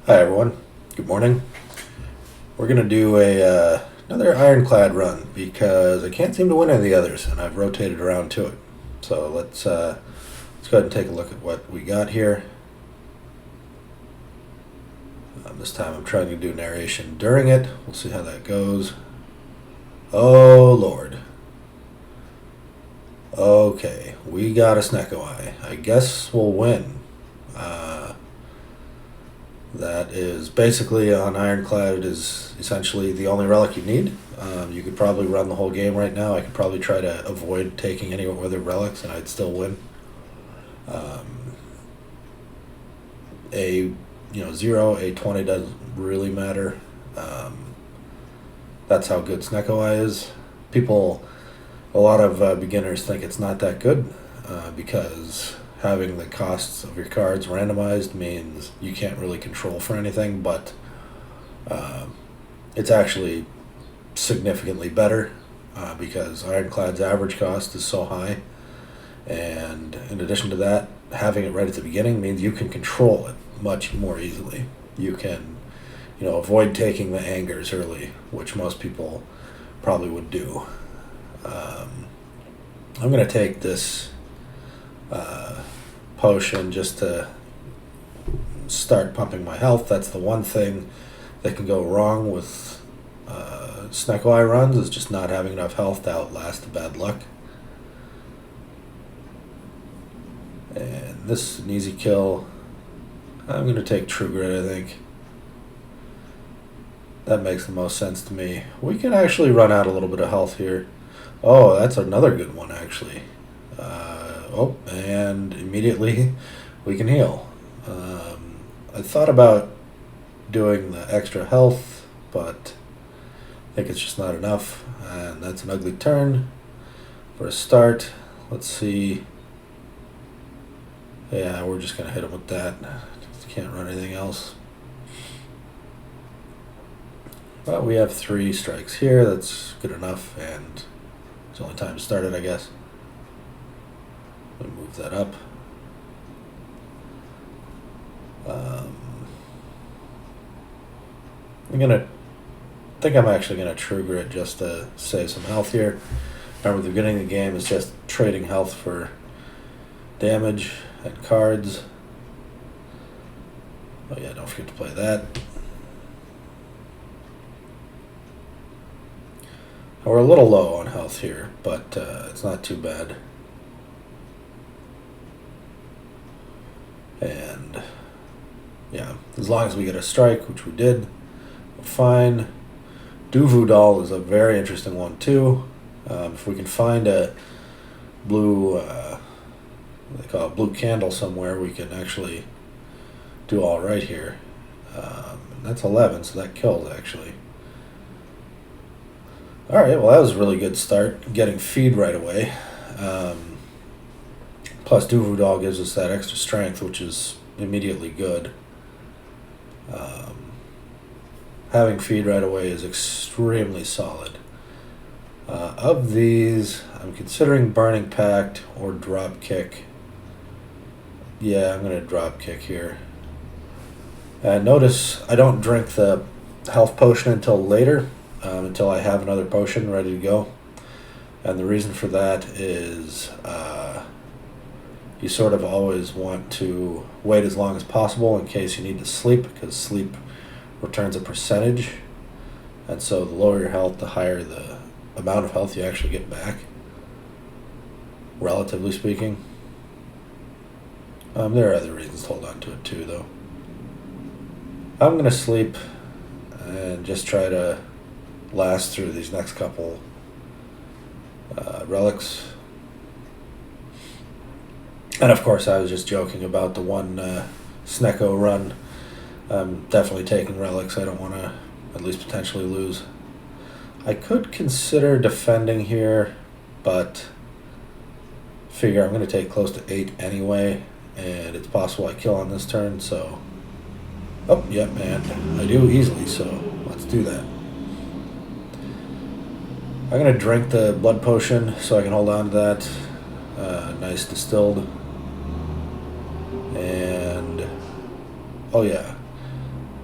Hi everyone, good morning. We're gonna do another Ironclad run because I can't seem to win any of the others, and I've rotated around to it. So let's go ahead and take a look at what we got here. This time I'm trying to do narration during it. We'll see how that goes. Oh Lord. Okay, we got a Snecko Eye. I guess we'll win. That is basically on Ironclad. It is essentially the only relic you need. You could probably run the whole game right now. I could probably try to avoid taking any other relics and I'd still win. A 0, A20 doesn't really matter. That's how good Snecko Eye is. A lot of beginners think it's not that good because having the costs of your cards randomized means you can't really control for anything, but it's actually significantly better because Ironclad's average cost is so high, and in addition to that, having it right at the beginning means you can control it much more easily. You can, avoid taking the angers early, which most people probably would do. I'm going to take this potion just to start pumping my health. That's the one thing that can go wrong with Snecko Eye runs, is just not having enough health to outlast the bad luck. And this is an easy kill. I'm going to take True Grit, I think. That makes the most sense to me. We can actually run out a little bit of health here. Oh, that's another good one, actually. And immediately we can heal. I thought about doing the extra health, but I think it's just not enough. And that's an ugly turn. For a start, let's see. Yeah, we're just going to hit him with that. Just can't run anything else. But we have 3 strikes here. That's good enough, and it's only time to start it, I guess. Let me move that up. I'm actually gonna True Grit just to save some health here. Remember, the beginning of the game is just trading health for damage and cards. Oh yeah, don't forget to play that. We're a little low on health here, but it's not too bad. And yeah, as long as we get a strike, which we did, we're fine. Doll is a very interesting one too. If we can find a blue, they call it blue candle somewhere, we can actually do all right here. That's 11, so that kills actually. All right, well that was a really good start, getting feed right away. Plus Doll gives us that extra strength, which is immediately good. Having feed right away is extremely solid. Of these, I'm considering Burning Pact or Drop Kick. Yeah, I'm going to Drop Kick here. Notice I don't drink the health potion until later, until I have another potion ready to go. And the reason for that is you sort of always want to wait as long as possible in case you need to sleep, because sleep returns a percentage. And so the lower your health, the higher the amount of health you actually get back, relatively speaking. There are other reasons to hold on to it too, though. I'm going to sleep and just try to last through these next couple relics. And of course, I was just joking about the one Snecko run. I'm definitely taking relics. I don't want to at least potentially lose. I could consider defending here, but figure I'm going to take close to 8 anyway, and it's possible I kill on this turn, so... Oh, yep, and I do easily, so let's do that. I'm going to drink the blood potion so I can hold on to that. Nice distilled. And, oh yeah,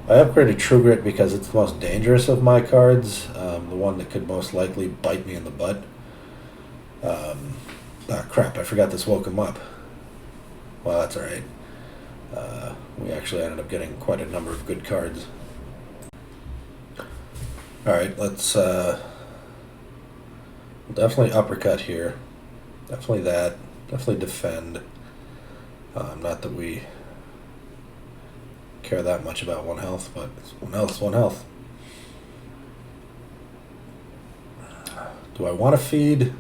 I upgraded True Grit because it's the most dangerous of my cards, the one that could most likely bite me in the butt. Crap, I forgot this woke him up. Well, that's alright. We actually ended up getting quite a number of good cards. Alright, let's definitely uppercut here. Definitely that. Definitely defend. Not that we care that much about 1 health, but it's 1 health is 1 health. Do I want to feed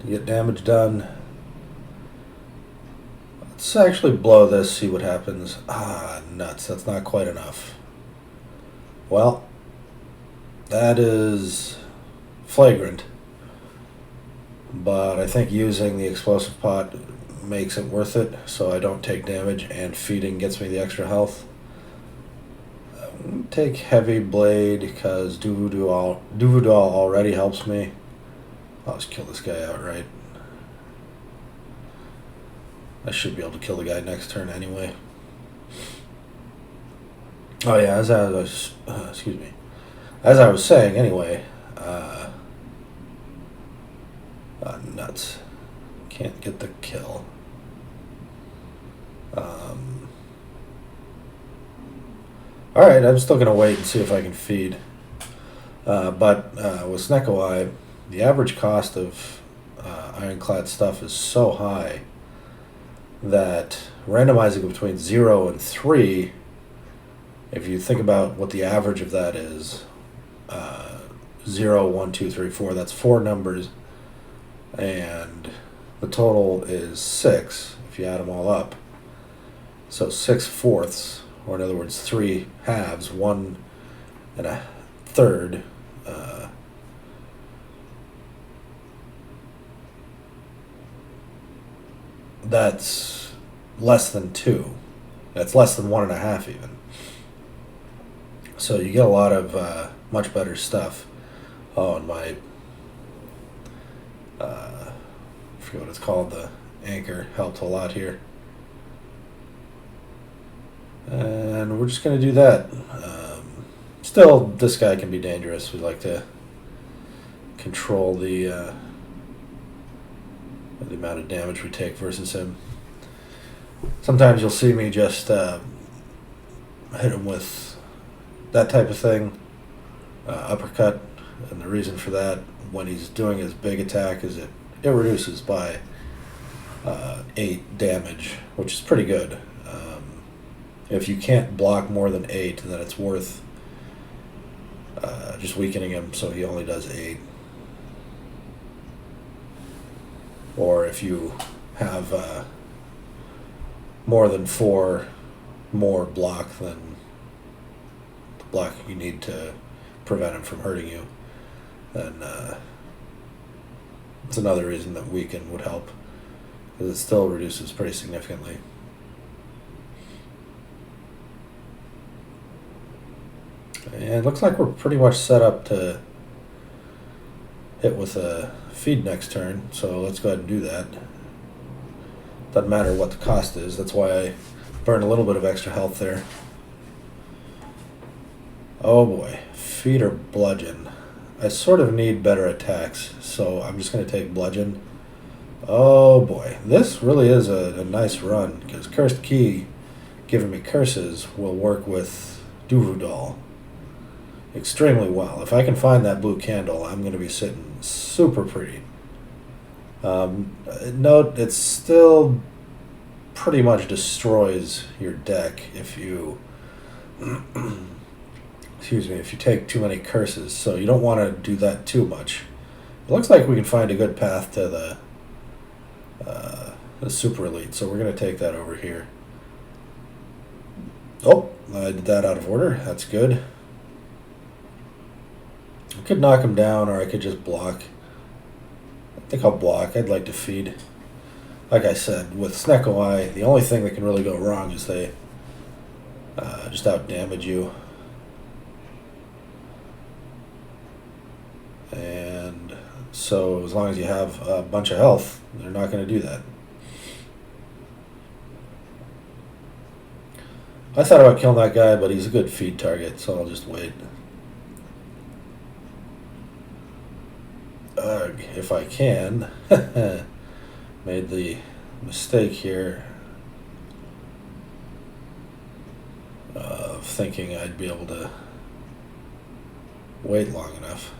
to get damage done? Let's actually blow this, see what happens. Ah, nuts. That's not quite enough. Well, that is flagrant. But I think using the explosive pot makes it worth it, so I don't take damage, and feeding gets me the extra health. Take Heavy Blade because Duvoudal already helps me. I'll just kill this guy outright. I should be able to kill the guy next turn anyway. Oh yeah, as I was saying anyway. Nuts. Can't get the kill. Alright, I'm still going to wait and see if I can feed. But with Snecko Eye, the average cost of Ironclad stuff is so high that randomizing between 0 and 3, if you think about what the average of that is, 0, 1, 2, 3, 4, that's 4 numbers, and the total is 6 if you add them all up. So 6 fourths, or in other words 3 halves, 1 and a third, that's less than 2. That's less than 1.5 even. So you get a lot of much better stuff. Oh, and my I forget what it's called, the anchor helped a lot here. And we're just going to do that. Still, this guy can be dangerous. We like to control the amount of damage we take versus him. Sometimes you'll see me just hit him with that type of thing, uppercut, and the reason for that, when he's doing his big attack, is it reduces by 8 damage, which is pretty good. If you can't block more than 8, then it's worth just weakening him so he only does 8. Or if you have more than 4 more block than the block you need to prevent him from hurting you, then it's another reason that weaken would help, because it still reduces pretty significantly. And it looks like we're pretty much set up to hit with a feed next turn, so let's go ahead and do that. Doesn't matter what the cost is, that's why I burned a little bit of extra health there. Oh boy, feed or bludgeon. I sort of need better attacks, so I'm just going to take bludgeon. Oh boy, this really is a nice run, because Cursed Key, giving me curses, will work with Duvoudal extremely well. If I can find that blue candle, I'm going to be sitting super pretty. Note, it still pretty much destroys your deck if you excuse me, if you take too many curses, so you don't want to do that too much. It looks like we can find a good path to the super elite, so we're going to take that over here. Oh, I did that out of order. That's good. I could knock him down, or I could just block. I think I'll block. I'd like to feed. Like I said, with Snecko Eye, the only thing that can really go wrong is they just out-damage you. And so as long as you have a bunch of health, they're not going to do that. I thought about killing that guy, but he's a good feed target, so I'll just wait. If I can. Made the mistake here of thinking I'd be able to wait long enough.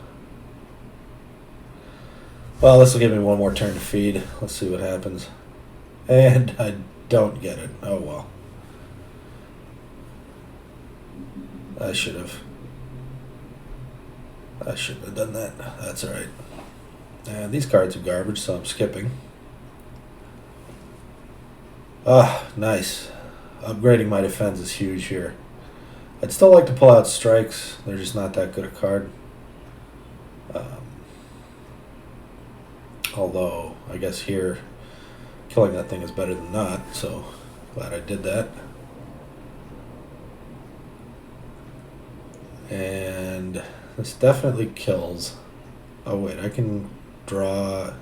Well, this will give me one more turn to feed. Let's see what happens. And I don't get it. Oh well. I shouldn't have done that. That's alright. And these cards are garbage, so I'm skipping. Ah, nice. Upgrading my defense is huge here. I'd still like to pull out strikes. They're just not that good a card. Although, I guess here, killing that thing is better than not, so glad I did that. And this definitely kills. Oh wait, I can draw. You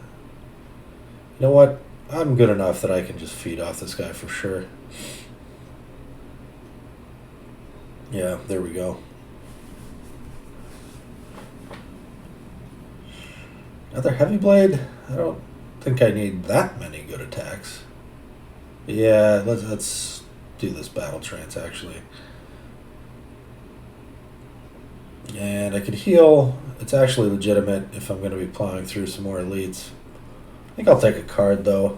know what? I'm good enough that I can just feed off this guy for sure. Yeah, there we go. Another heavy blade? I don't think I need that many good attacks. Yeah, let's do this battle trance actually. And I could heal. It's actually legitimate if I'm going to be plowing through some more elites. I think I'll take a card though.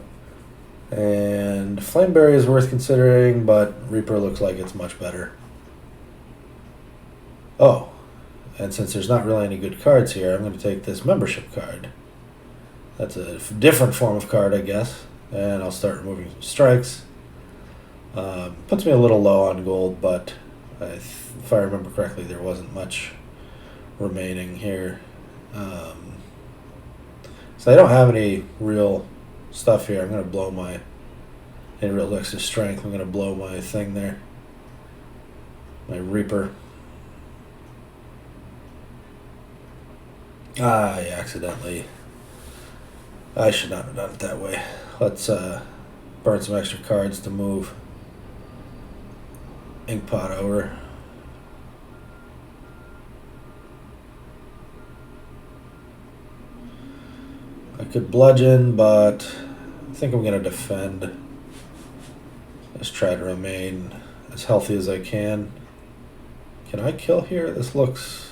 And Flameberry is worth considering, but Reaper looks like it's much better. Oh, and since there's not really any good cards here, I'm going to take this membership card. That's a different form of card, I guess. And I'll start removing some strikes. Puts me a little low on gold, but if I remember correctly, there wasn't much remaining here. So I don't have any real stuff here. I'm going to blow my any real extra strength. I'm going to blow my thing there. My Reaper. I accidentally. I should not have done it that way. Let's burn some extra cards to move Inkpot over. I could bludgeon, but I think I'm going to defend. Just try to remain as healthy as I can. Can I kill here? This looks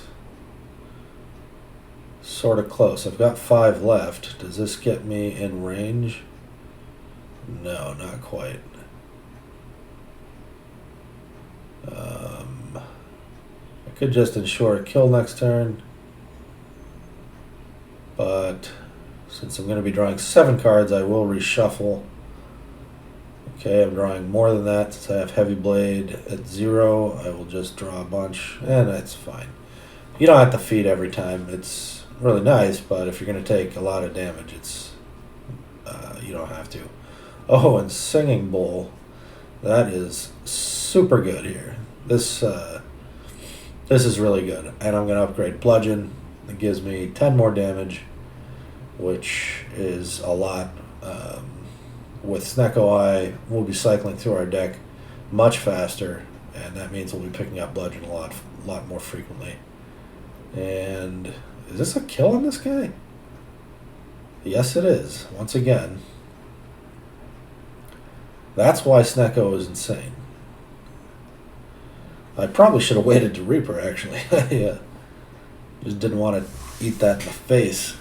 sort of close. I've got 5 left. Does this get me in range? No, not quite. I could just ensure a kill next turn, but since I'm going to be drawing 7 cards, I will reshuffle. Okay, I'm drawing more than that. Since I have Heavy Blade at 0, I will just draw a bunch, and that's fine. You don't have to feed every time. It's really nice, but if you're going to take a lot of damage, it's you don't have to. Oh, and Singing Bowl. That is super good here. This is really good, and I'm going to upgrade Bludgeon. It gives me 10 more damage, which is a lot. With Snecko Eye, we'll be cycling through our deck much faster, and that means we'll be picking up Bludgeon a lot more frequently. And is this a kill on this guy? Yes, it is. Once again. That's why Snecko is insane. I probably should have waited to Reaper, actually. Yeah. Just didn't want to eat that in the face.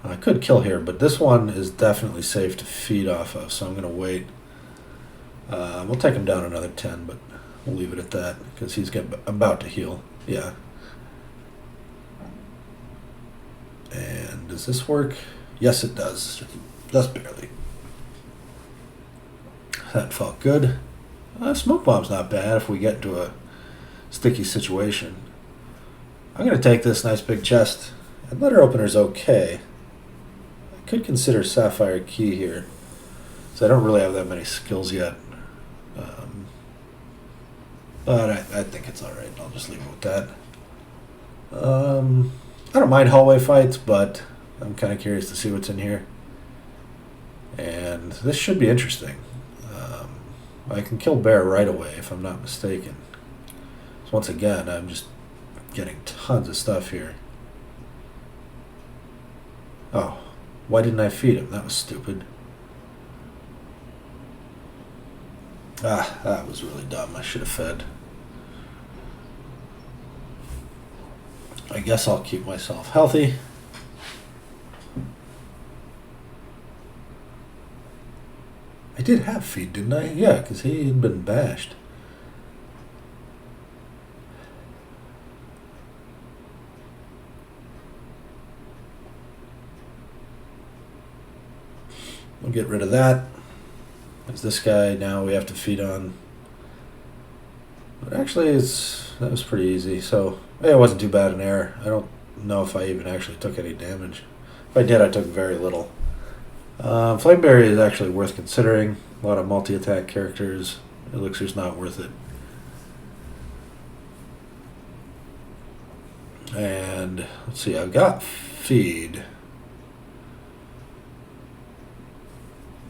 I could kill here, but this one is definitely safe to feed off of, so I'm going to wait. We'll take him down another 10, but we'll leave it at that, because he's about to heal. Yeah. And does this work? Yes, it does. Just barely. That felt good. Smoke Bomb's not bad if we get into a sticky situation. I'm going to take this nice big chest. And letter opener's okay. I could consider Sapphire Key here, so I don't really have that many skills yet. But I think it's alright. I'll just leave it with that. I don't mind hallway fights, but I'm kind of curious to see what's in here. And this should be interesting. I can kill bear right away if I'm not mistaken. So once again, I'm just getting tons of stuff here. Oh, why didn't I feed him? That was stupid. Ah, that was really dumb. I should have fed. I guess I'll keep myself healthy. I did have feed, didn't I? Yeah, because he had been bashed. We'll get rid of that. There's this guy now we have to feed on. But actually, that was pretty easy. So it wasn't too bad an error. I don't know if I even actually took any damage. If I did, I took very little. Flameberry is actually worth considering. A lot of multi-attack characters. Elixir's not worth it. And let's see, I've got feed.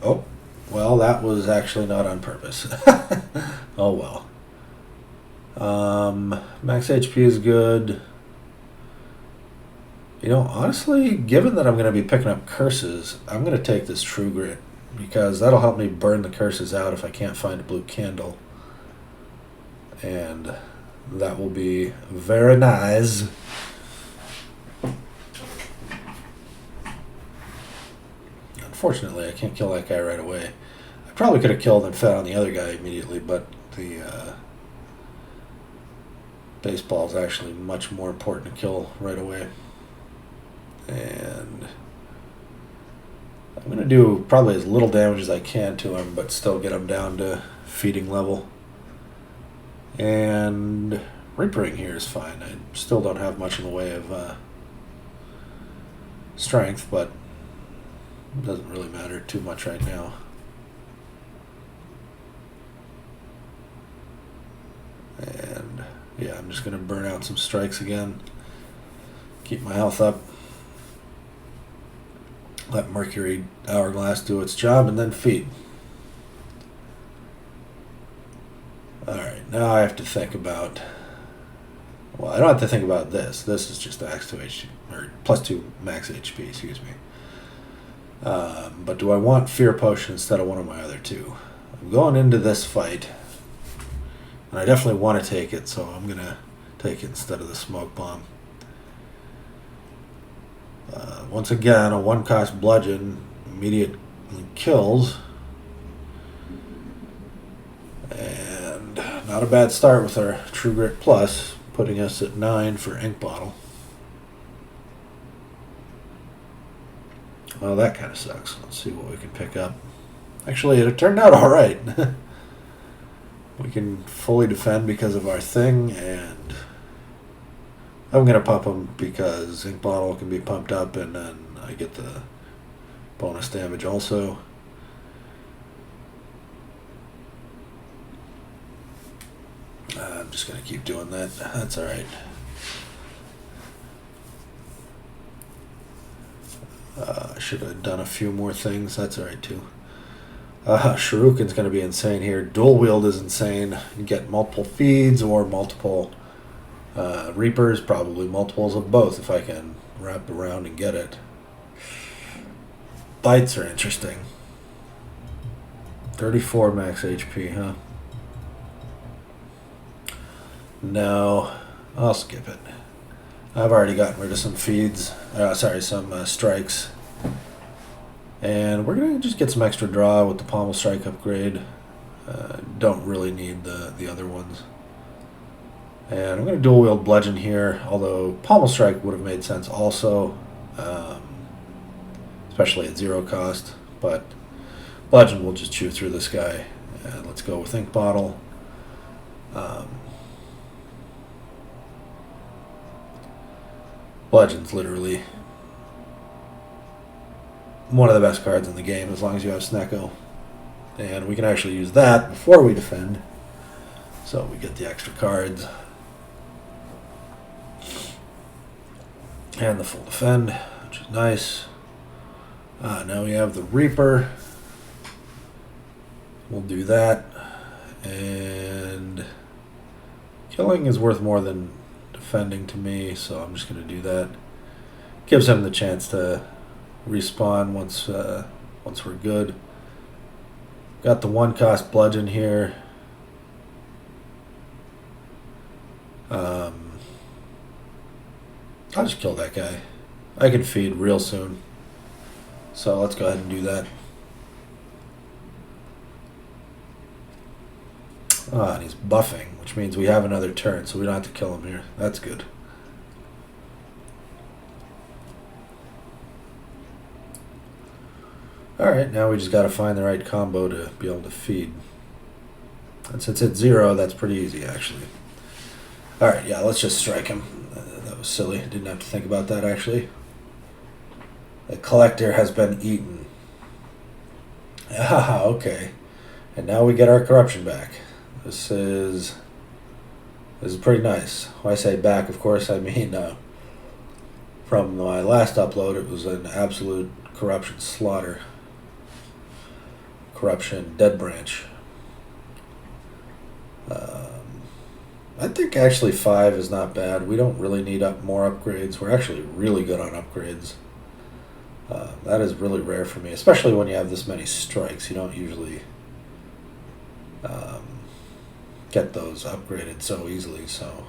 Oh, well, that was actually not on purpose. Oh well. Max HP is good. You know, honestly, given that I'm going to be picking up curses, I'm going to take this True Grit because that'll help me burn the curses out if I can't find a blue candle. And that will be very nice. Unfortunately, I can't kill that guy right away. I probably could have killed and fed on the other guy immediately, but the baseball is actually much more important to kill right away. And I'm going to do probably as little damage as I can to him, but still get him down to feeding level. And Reapering here is fine. I still don't have much in the way of strength, but it doesn't really matter too much right now. And yeah, I'm just going to burn out some strikes again. Keep my health up. Let Mercury Hourglass do its job and then feed. Alright, now I have to think about... Well, I don't have to think about this. This is just Axe 2 HP, or plus 2 max HP, excuse me. But do I want Fear Potion instead of one of my other two? I'm going into this fight, and I definitely want to take it, so I'm going to take it instead of the Smoke Bomb. Once again, a 1-cost bludgeon immediately kills. And not a bad start with our True Grit Plus, putting us at 9 for Ink Bottle. Well, that kind of sucks. Let's see what we can pick up. Actually, it turned out alright. We can fully defend because of our thing, and I'm going to pump them because Ink Bottle can be pumped up, and then I get the bonus damage also. I'm just going to keep doing that. That's alright. I should have done a few more things. That's alright too. Shuriken's going to be insane here. Dual Wield is insane. You get multiple feeds or multiple Reapers, probably multiples of both if I can wrap around and get it. Bites are interesting. 34 max HP, huh? No, I'll skip it. I've already gotten rid of some feeds, some strikes. And we're going to just get some extra draw with the Pommel Strike upgrade. Don't really need the other ones. And I'm going to dual wield Bludgeon here, although Pommel Strike would have made sense also, especially at 0 cost. But Bludgeon will just chew through this guy. And let's go with Ink Bottle. Bludgeon's literally one of the best cards in the game as long as you have Snecko. And we can actually use that before we defend. So we get the extra cards. And the full defend, which is nice. Now we have the Reaper. We'll do that. And killing is worth more than defending to me, so I'm just going to do that. Gives him the chance to respawn once we're good. Got the 1-cost bludgeon here. I'll just kill that guy. I can feed real soon. So let's go ahead and do that. And he's buffing, which means we have another turn, so we don't have to kill him here. That's good. Alright, now we just got to find the right combo to be able to feed. And since it's 0, that's pretty easy, actually. Alright, yeah, let's just strike him. That was silly. Didn't have to think about that, actually. The collector has been eaten. Ah, okay. And now we get our corruption back. This is pretty nice. When I say back, of course, I mean from my last upload, it was an absolute corruption slaughter. Corruption dead branch. I think actually 5 is not bad. We don't really need more upgrades. We're actually really good on upgrades. That is really rare for me, especially when you have this many strikes. You don't usually get those upgraded so easily. So,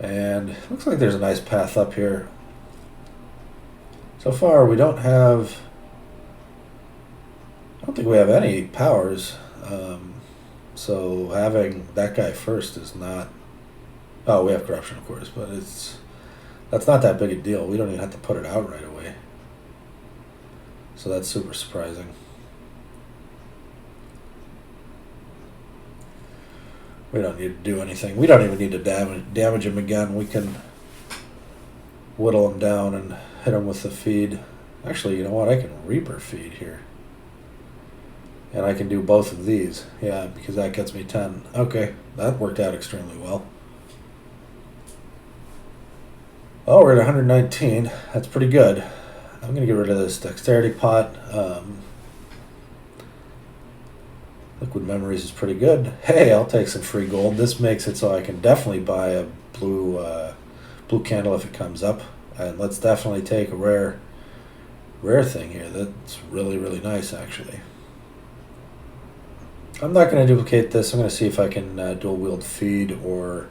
and looks like there's a nice path up here. So far, we don't have. I don't think we have any powers. So having that guy first is not. Oh, we have corruption, of course, but that's not that big a deal. We don't even have to put it out right away. So that's super surprising. We don't need to do anything. We don't even need to damage him again. We can whittle him down and hit him with the feed. Actually, you know what? I can Reaper feed here. And I can do both of these. Yeah, because that gets me 10. Okay, that worked out extremely well. Oh, we're at 119. That's pretty good. I'm going to get rid of this dexterity pot. Liquid memories is pretty good. Hey, I'll take some free gold. This makes it so I can definitely buy a blue candle if it comes up. And let's definitely take a rare thing here. That's really, really nice, actually. I'm not going to duplicate this. I'm going to see if I can dual wield feed, or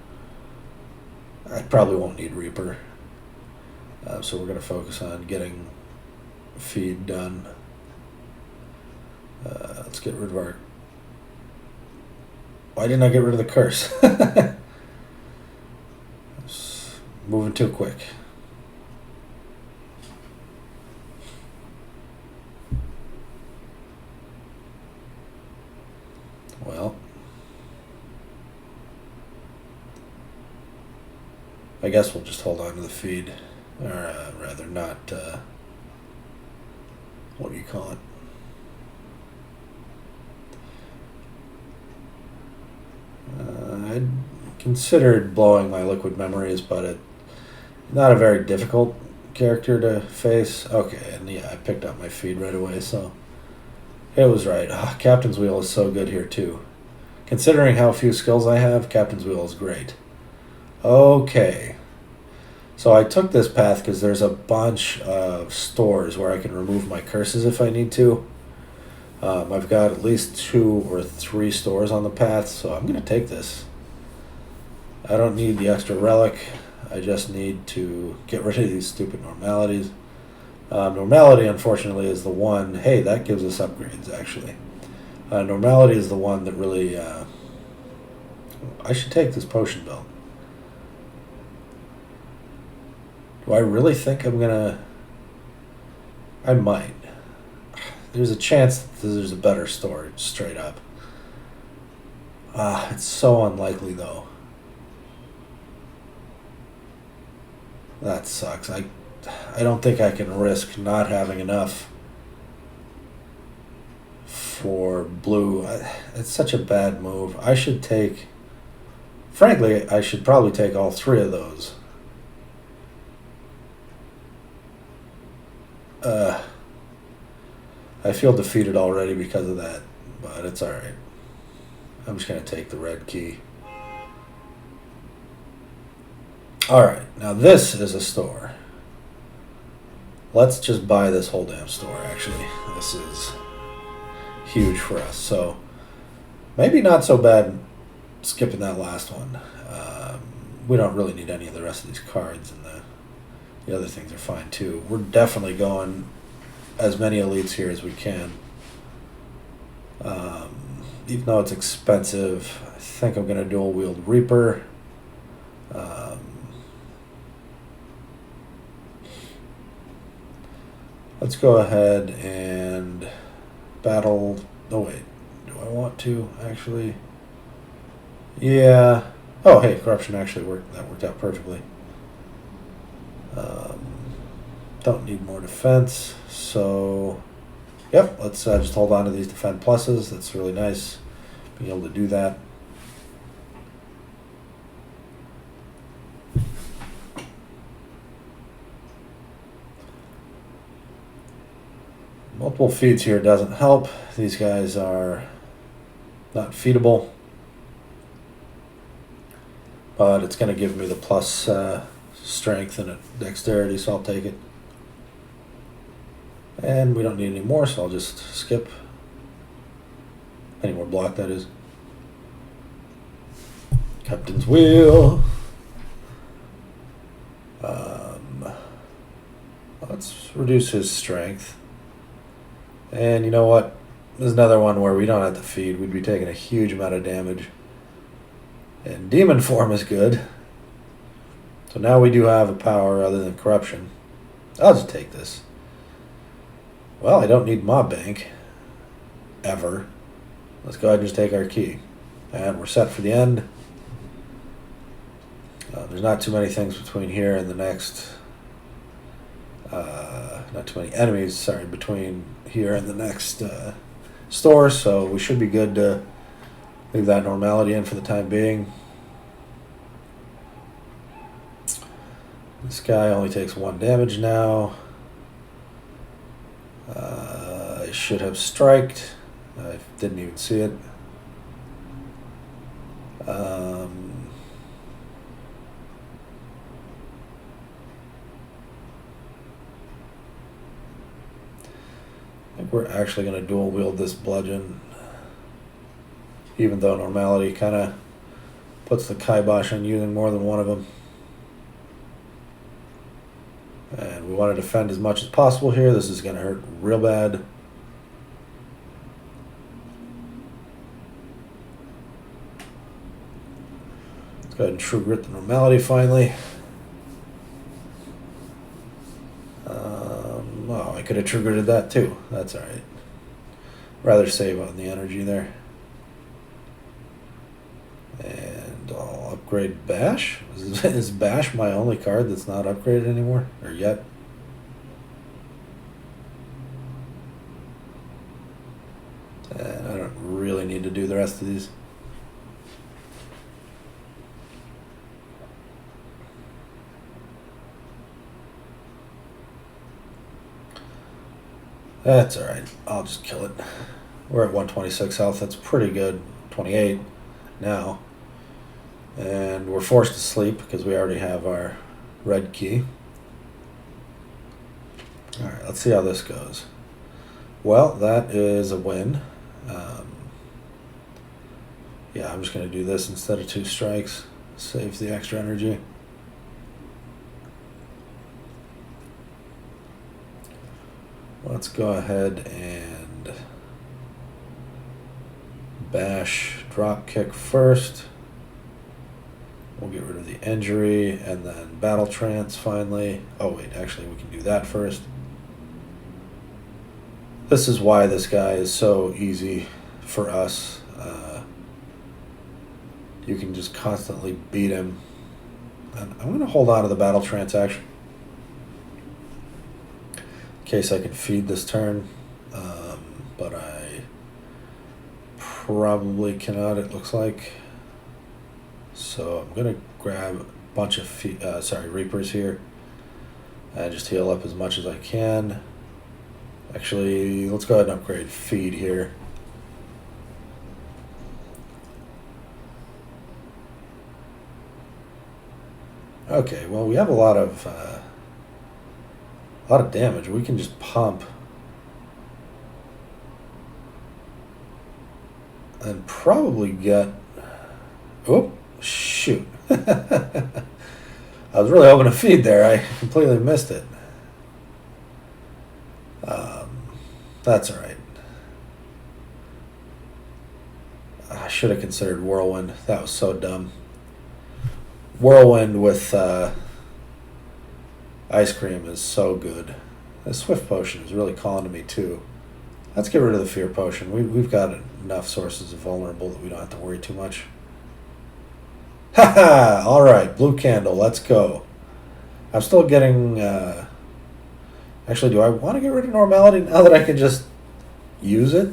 I probably won't need Reaper. So we're going to focus on getting feed done. Let's get rid of our... Why didn't I get rid of the curse? Moving too quick. Well, I guess we'll just hold on to the feed, or rather not, what do you call it? I considered blowing my liquid memories, but it's not a very difficult character to face. Okay, and yeah, I picked up my feed right away, so it was right. Captain's Wheel is so good here too. Considering how few skills I have, Captain's Wheel is great. Okay. So I took this path because there's a bunch of stores where I can remove my curses if I need to. I've got at least 2 or 3 stores on the path, so I'm going to take this. I don't need the extra relic. I just need to get rid of these stupid normalities. Normality, unfortunately, is the one... Hey, that gives us upgrades, actually. Normality is the one that really... I should take this potion belt. Do I really think I'm gonna... I might. There's a chance that there's a better store, straight up. It's so unlikely, though. That sucks. I don't think I can risk not having enough for blue. It's such a bad move. I should take... Frankly, I should probably take all 3 of those. I feel defeated already because of that, but it's alright. I'm just going to take the red key. Alright, now this is a store. Let's just buy this whole damn store, actually. This is huge for us. So, maybe not so bad skipping that last one. We don't really need any of the rest of these cards, and the other things are fine too. We're definitely going as many elites here as we can. Even though it's expensive, I think I'm going to dual wield Reaper. Let's go ahead and battle. Oh wait, do I want to actually? Yeah. Oh hey, corruption actually worked. That worked out perfectly. Don't need more defense, so yep. Let's just hold on to these defend pluses. That's really nice, being able to do that. Multiple feeds here doesn't help. These guys are not feedable, but it's going to give me the plus strength and dexterity, so I'll take it. And we don't need any more, so I'll just skip. Any more block, that is. Captain's Wheel. Let's reduce his strength. And you know what? There's another one where we don't have to feed. We'd be taking a huge amount of damage. And demon form is good. So now we do have a power other than corruption. I'll just take this. Well, I don't need mob bank. Ever. Let's go ahead and just take our key. And we're set for the end. There's not too many things between here and the next. Not too many enemies, sorry, between here and the next store, so we should be good to leave that normality in for the time being. This guy only takes 1 damage now. I should have striked. I didn't even see it. I think we're actually going to dual wield this bludgeon, even though normality kind of puts the kibosh on using more than one of them. And we want to defend as much as possible here. This is going to hurt real bad. Let's go ahead and true grit the normality finally. Oh, I could have true gritted that too. That's alright. Rather save on the energy there. And I'll upgrade Bash. Is Bash my only card that's not upgraded anymore? Or yet? And I don't really need to do the rest of these. That's alright. I'll just kill it. We're at 126 health. That's pretty good. 28 now. And we're forced to sleep because we already have our red key. Alright, let's see how this goes. Well, that is a win. Yeah, I'm just going to do this instead of 2 strikes. Saves the extra energy. Let's go ahead and bash drop kick first. We'll get rid of the injury and then battle trance finally. Oh wait, actually we can do that first. This is why this guy is so easy for us. You can just constantly beat him. And I'm going to hold on to the battle trance actually, in case I can feed this turn, but I probably cannot, it looks like. So I'm going to grab a bunch of Reapers here and just heal up as much as I can. Actually, let's go ahead and upgrade feed here. Okay, well, we have a lot of damage. We can just pump and probably get. Oh, shoot! I was really hoping to feed there. I completely missed it. That's all right. I should have considered Whirlwind. That was so dumb. Whirlwind with Ice Cream is so good. The Swift Potion is really calling to me too. Let's get rid of the Fear Potion. We've got enough sources of vulnerable that we don't have to worry too much. Haha! Alright, blue candle, let's go. I'm still getting... actually, do I want to get rid of normality now that I can just use it?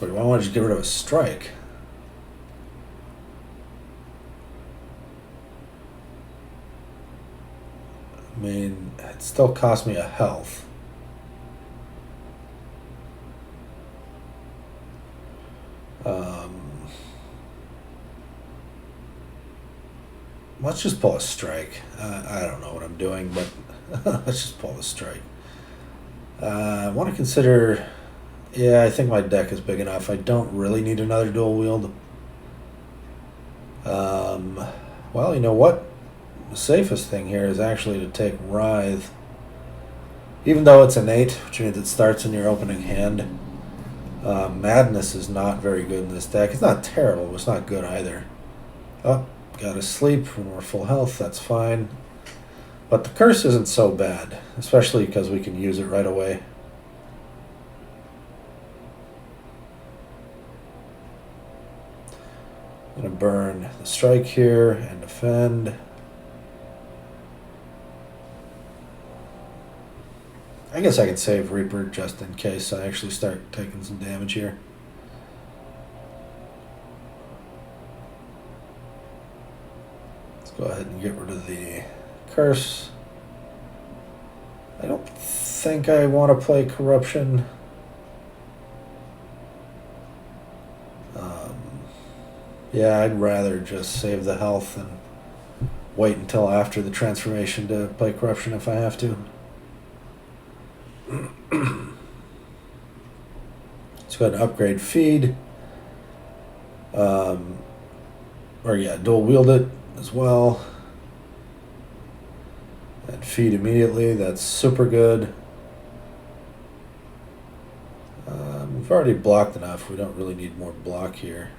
Or do I want to just get rid of a strike? I mean, it still cost me a health. Let's just pull a strike. I don't know what I'm doing, but let's just pull the strike. I want to consider... Yeah, I think my deck is big enough. I don't really need another dual wield. Well, you know what? The safest thing here is actually to take Writhe. Even though it's innate, which means it starts in your opening hand. Madness is not very good in this deck. It's not terrible, but it's not good either. Oh, gotta sleep when we're full health. That's fine. But the curse isn't so bad, especially because we can use it right away. I'm gonna burn the strike here and defend. I guess I can save Reaper just in case I actually start taking some damage here. Let's go ahead and get rid of the curse. I don't think I want to play Corruption. Yeah, I'd rather just save the health and wait until after the transformation to play Corruption if I have to. Let's go ahead and upgrade feed. Or yeah, dual wield it as well. And feed immediately, that's super good. We've already blocked enough, we don't really need more block here.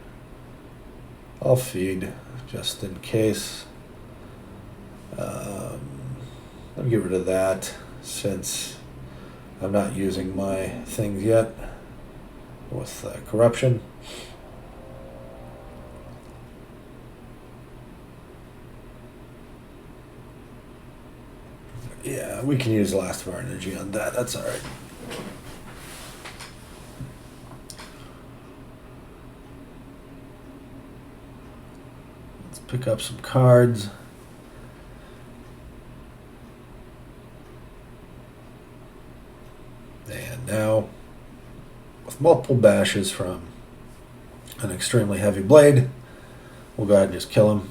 I'll feed just in case. Let me get rid of that since I'm not using my things yet with Corruption. Yeah, we can use the last of our energy on that. That's all right. Let's pick up some cards. And now, with multiple bashes from an extremely heavy blade, we'll go ahead and just kill him.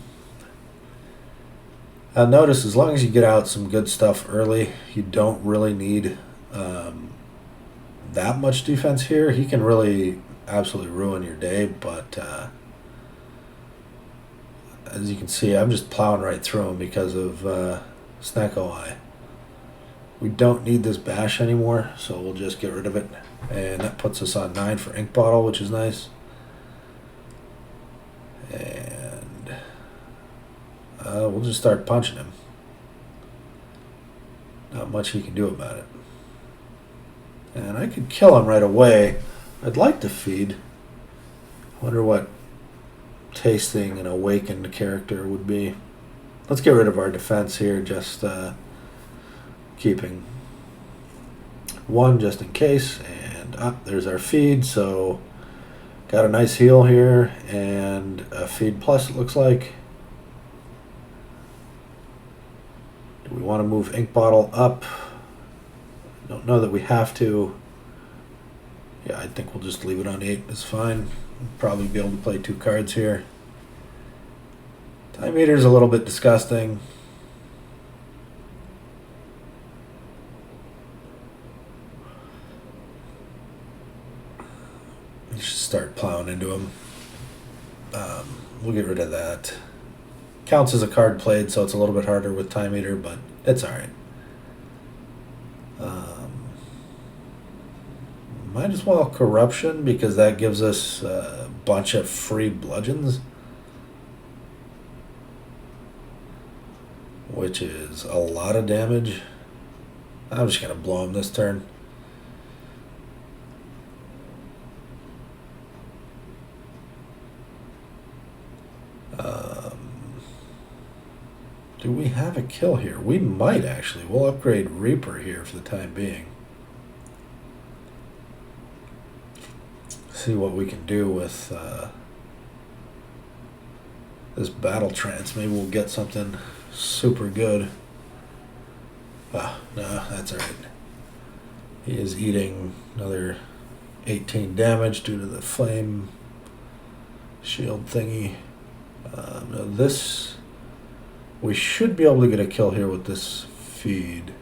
Now notice, as long as you get out some good stuff early, you don't really need that much defense here. He can really absolutely ruin your day, but as you can see, I'm just plowing right through him because of Snecko Eye. We don't need this bash anymore, so we'll just get rid of it. And that puts us on 9 for Ink Bottle, which is nice. And we'll just start punching him. Not much he can do about it. And I could kill him right away. I'd like to feed. I wonder what tasting an awakened character would be. Let's get rid of our defense here, just keeping 1 just in case. And there's our feed, so got a nice heal here and a feed plus, it looks like. want to move ink bottle up. Don't know that we have to. Yeah, I think we'll just leave it on 8. It's fine. We'll probably be able to play 2 cards here. Time meter's a little bit disgusting. You should start plowing into him. We'll get rid of that. Counts as a card played, so it's a little bit harder with time meter, but it's alright. Might as well corruption, because that gives us a bunch of free bludgeons, which is a lot of damage. I'm just going to blow him this turn. Do we have a kill here? We might actually. We'll upgrade Reaper here for the time being. See what we can do with this battle trance. Maybe we'll get something super good. Ah, no, that's alright. He is eating another 18 damage due to the flame shield thingy. Now this, we should be able to get a kill here with this feed.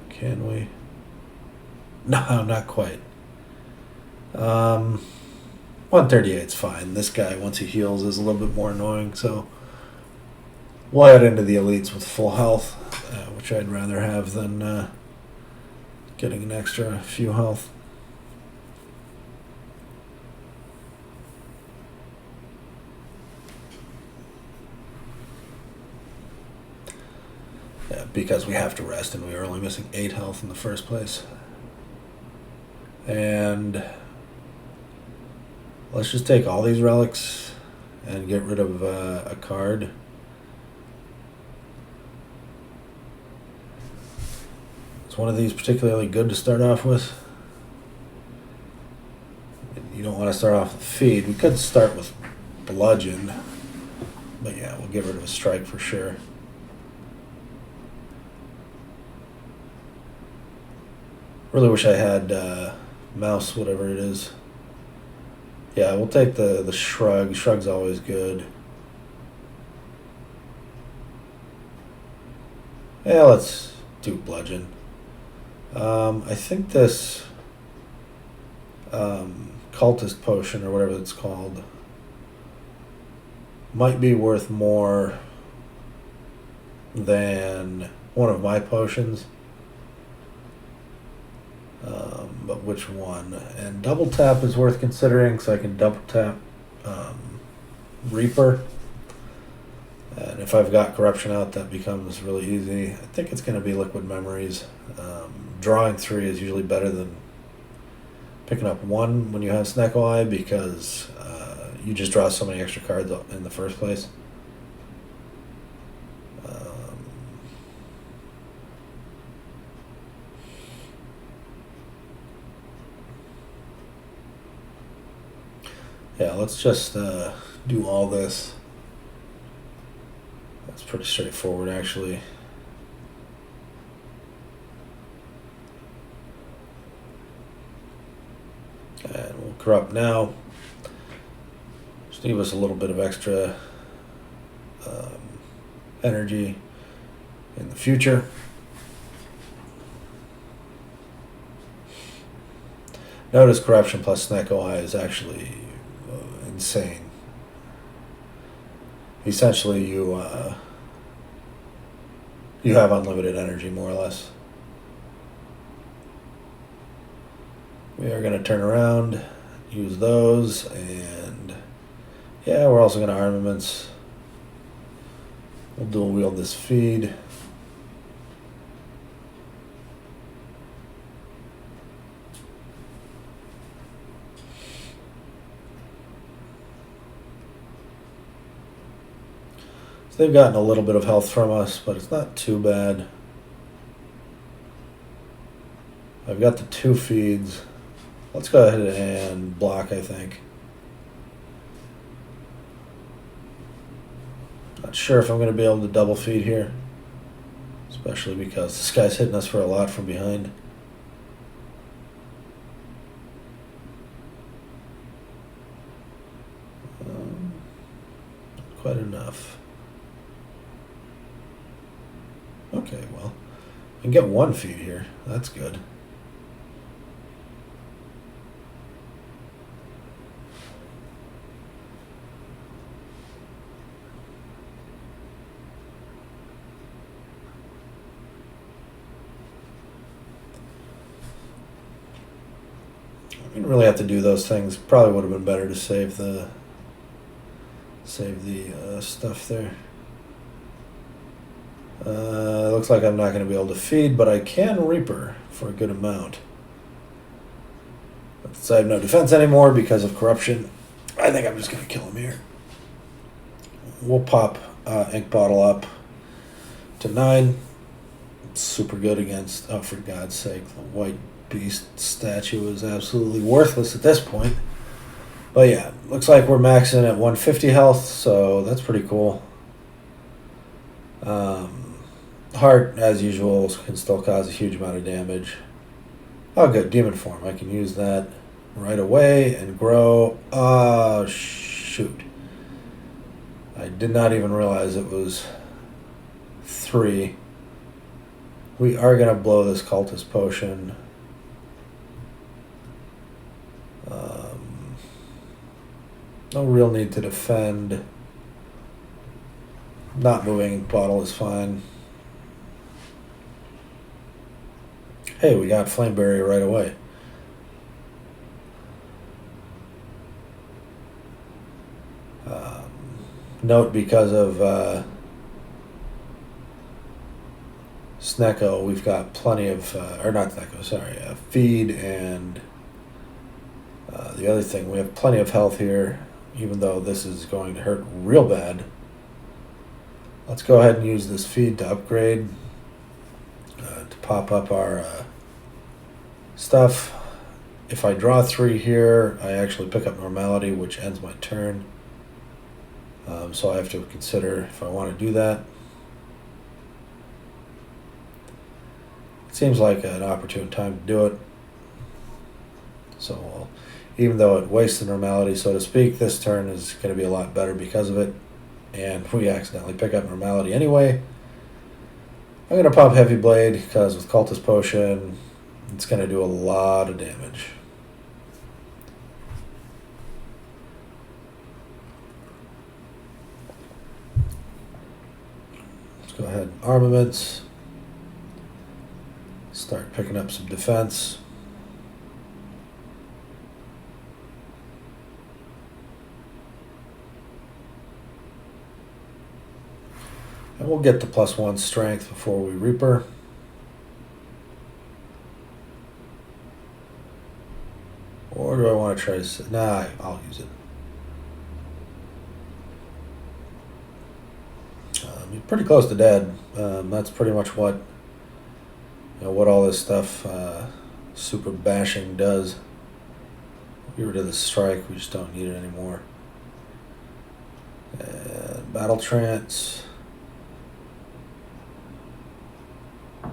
Can we? No, not quite. 138's fine. This guy, once he heals, is a little bit more annoying, so we'll head into the elites with full health, which I'd rather have than getting an extra few health. Yeah, because we have to rest, and we were only missing 8 health in the first place. And let's just take all these relics and get rid of a card. Is one of these particularly good to start off with? You don't want to start off with feed. We could start with bludgeon, but yeah, we'll get rid of a strike for sure. Really wish I had mouse, whatever it is. Yeah, we'll take the shrug. Shrug's always good. Yeah, let's do bludgeon. I think this cultist potion, or whatever it's called, might be worth more than one of my potions. But which one? And double tap is worth considering, so I can double tap Reaper. And if I've got corruption out, that becomes really easy. I think it's going to be liquid memories. Drawing 3 is usually better than picking up 1 when you have Snecko Eye, because you just draw so many extra cards in the first place. Yeah, let's just do all this. That's pretty straightforward, actually. And we'll corrupt now. Just give us a little bit of extra energy in the future. Notice corruption plus Snecko Eye is actually insane. Essentially, you have unlimited energy, more or less. We are going to turn around, use those, and yeah, we're also going to armaments. We'll dual wield this feed. So they've gotten a little bit of health from us, but it's not too bad. I've got the 2 feeds. Let's go ahead and block, I think. Not sure if I'm going to be able to double feed here. Especially because this guy's hitting us for a lot from behind. Quite enough. Okay, well, I can get one feed here. That's good. I didn't really have to do those things. Probably would have been better to save the stuff there. Looks like I'm not going to be able to feed, but I can Reaper for a good amount. But since I have no defense anymore because of corruption, I think I'm just going to kill him here. We'll pop Ink Bottle up to 9. It's super good against, oh, for God's sake, the White Beast statue is absolutely worthless at this point. But yeah, looks like we're maxing at 150 health, so that's pretty cool. Heart, as usual, can still cause a huge amount of damage. Oh, good. Demon form. I can use that right away and grow. Oh, shoot. I did not even realize it was 3. We are going to blow this cultist potion. No real need to defend. Not moving bottle is fine. Hey, we got Flame Barrier right away. Note, because of Snecko, we've got plenty of, or not Snecko, sorry, feed and the other thing, we have plenty of health here, even though this is going to hurt real bad. Let's go ahead and use this feed to upgrade, to pop up our stuff. If I draw 3 here, I actually pick up normality, which ends my turn. So I have to consider if I want to do that. It seems like an opportune time to do it. So even though it wastes the normality, so to speak, this turn is going to be a lot better because of it. And we accidentally pick up normality anyway. I'm going to pop Heavy Blade because with Cultist Potion, it's going to do a lot of damage. Let's go ahead and armaments. Start picking up some defense. And we'll get the +1 strength before we Reaper. Or do I want to try to... Nah, I'll use it. You're pretty close to dead. That's pretty much what, what all this stuff, super bashing does. Get rid of the strike. We just don't need it anymore. And battle trance. I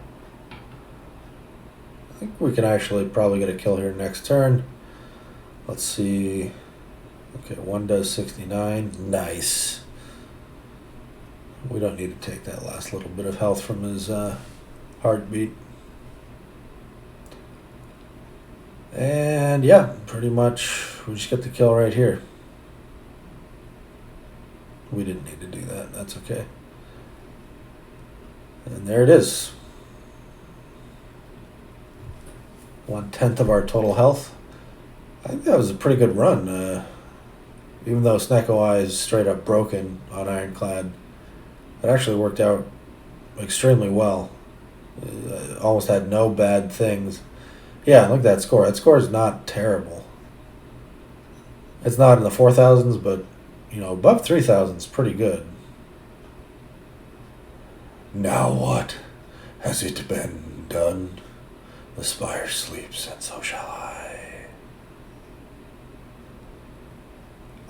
think we can actually probably get a kill here next turn. Let's see. Okay, 1 does 69. Nice. We don't need to take that last little bit of health from his heartbeat. And yeah, pretty much we just get the kill right here. We didn't need to do that. That's okay. And there it is. 1/10 of our total health. I think that was a pretty good run. Even though Snecko Eye is straight up broken on Ironclad, it actually worked out extremely well. Almost had no bad things. Yeah, look at that score. That score is not terrible. It's not in the 4,000s, but above 3,000 is pretty good. Now what? Has it been done? The spire sleeps, and so shall I.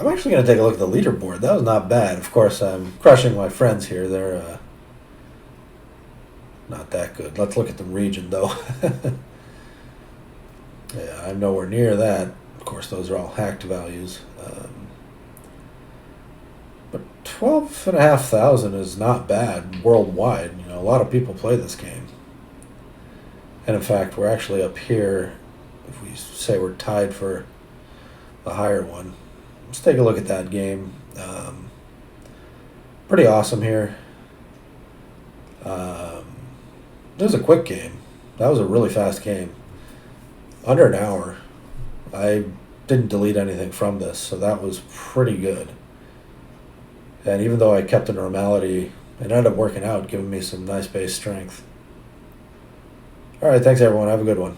I'm actually going to take a look at the leaderboard. That was not bad. Of course, I'm crushing my friends here. They're not that good. Let's look at the region, though. Yeah, I'm nowhere near that. Of course, those are all hacked values. But 12,500 is not bad worldwide. You know, a lot of people play this game. And in fact, we're actually up here. If we say we're tied for the higher one, let's take a look at that game. Pretty awesome here. This was a quick game. That was a really fast game. Under an hour. I didn't delete anything from this, so that was pretty good. And even though I kept the normality, it ended up working out, giving me some nice base strength. All right, thanks everyone. Have a good one.